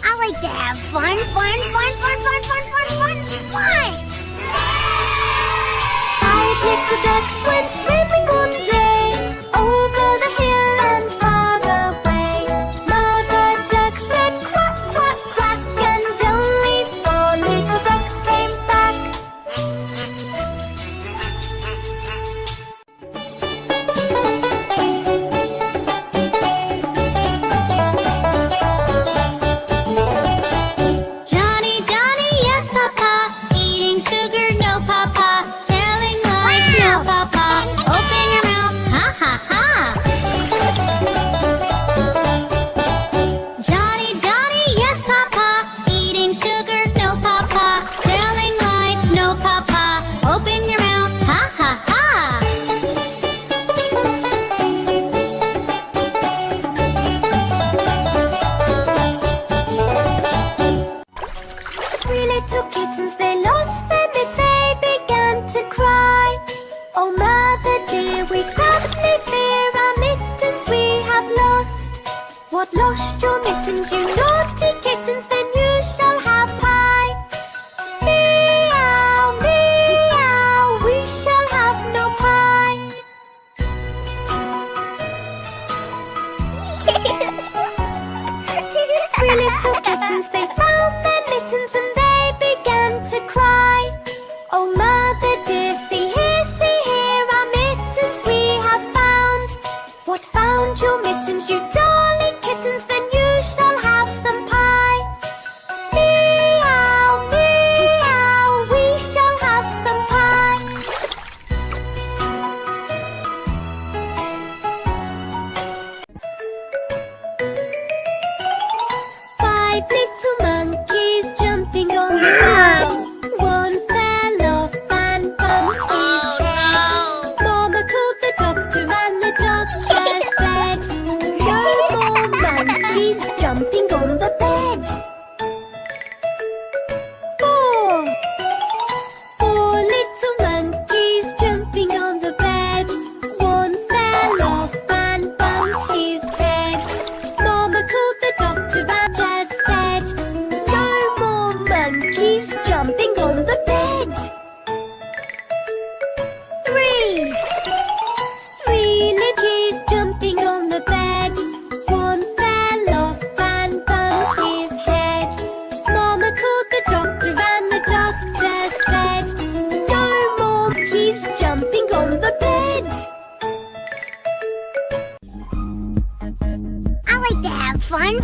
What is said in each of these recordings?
I like to have fun. Five little ducks went swimming one day over the hill and far away. Mother duck said quack, quack, quack, and only four little ducks came back. Johnny, Johnny, yes, Papa. Eating sugar, no, Papa. Telling lies, no, Papa. Open your mouth, ha, ha, ha. Johnny, Johnny, yes, Papa. Eating sugar, no, Papa. Telling lies, no, Papa. Open your mouth, ha, ha, ha. Three little kittens, they lost their mittens, they began to cry. Oh, mother dear, we sadly fear our mittens we have lost. What, lost your mittens, you naughty kittens? Then you shall have pie. Meow, meow, we shall have no pie. Three little kittens, they found their mittens and they began to cry. Oh, mother dear, see here, our mittens we have found. What, found your mittens, you darling kittens? Then you shall have some pie. Meow, meow, we shall have some pie. Five little monkeys jumping on the bed. One fell off and bumped his head. Mama called the doctor and the doctor said, no more monkeys jumping on the bed. Four little monkeys jumping on the bed. One fell off and bumped his head. Mama called the doctor and said, no more monkeys jumping on the bed. Three little kids jumping on the bed. One fell off and bumped his head. Mama called the doctor and the doctor said, no more monkeys jumping on the bed. I like to have fun.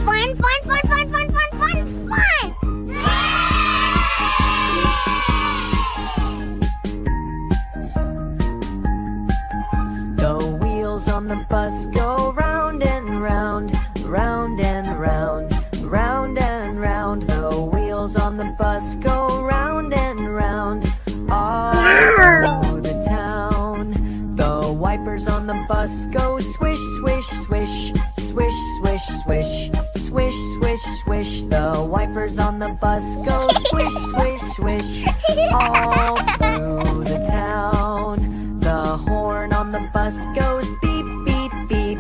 The wheels on the bus go round and round, round and round, round and round. The wheels on the bus go round and round, all through the town. The wipers on the bus go swish, swish, swish, swish, swish, swish, swish, swish, swish. The wipers on the bus go swish, swish, swish, all through the town. The horn on the bus goes beep, beep, beep,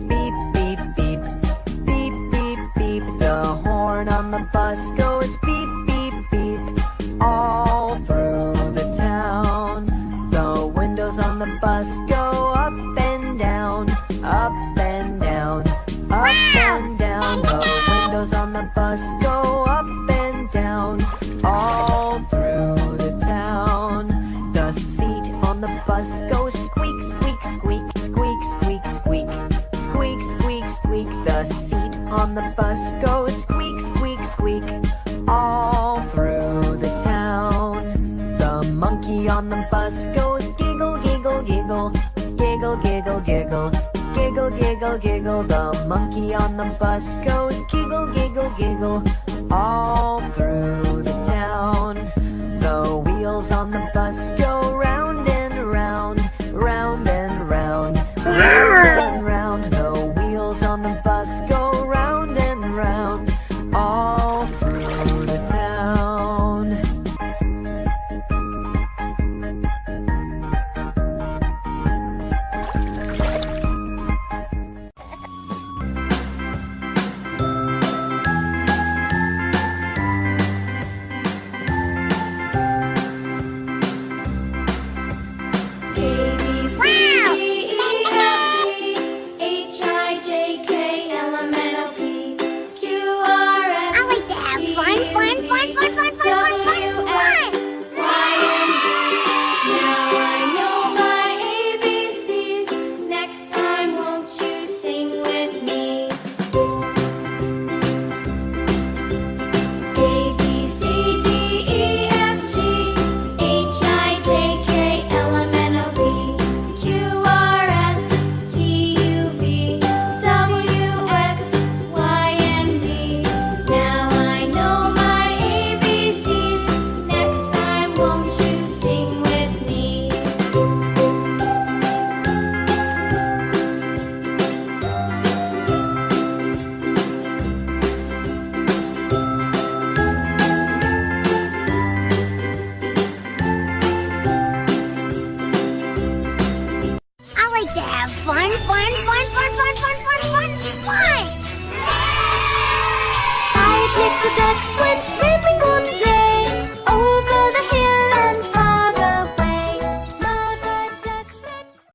beep, beep, beep, beep, beep, beep. The horn on the bus goes beep, beep, beep, all through the town. The windows on the bus go up and down, up and down, up and down. The windows on the bus go up and down, all through the town. The seat on the bus goes squeak, squeak, squeak, squeak, squeak, squeak, squeak, squeak, squeak. The seat on the bus goes squeak, squeak, squeak, all through the town. The monkey on the bus goes giggle, giggle, giggle, giggle, giggle, giggle, giggle, giggle, giggle. The monkey on the bus goes giggle, giggle, giggle, all through the town. The wheels on the bus go round and round, round and round, round and round. The wheels on the bus go round and round, all through the town. ducks were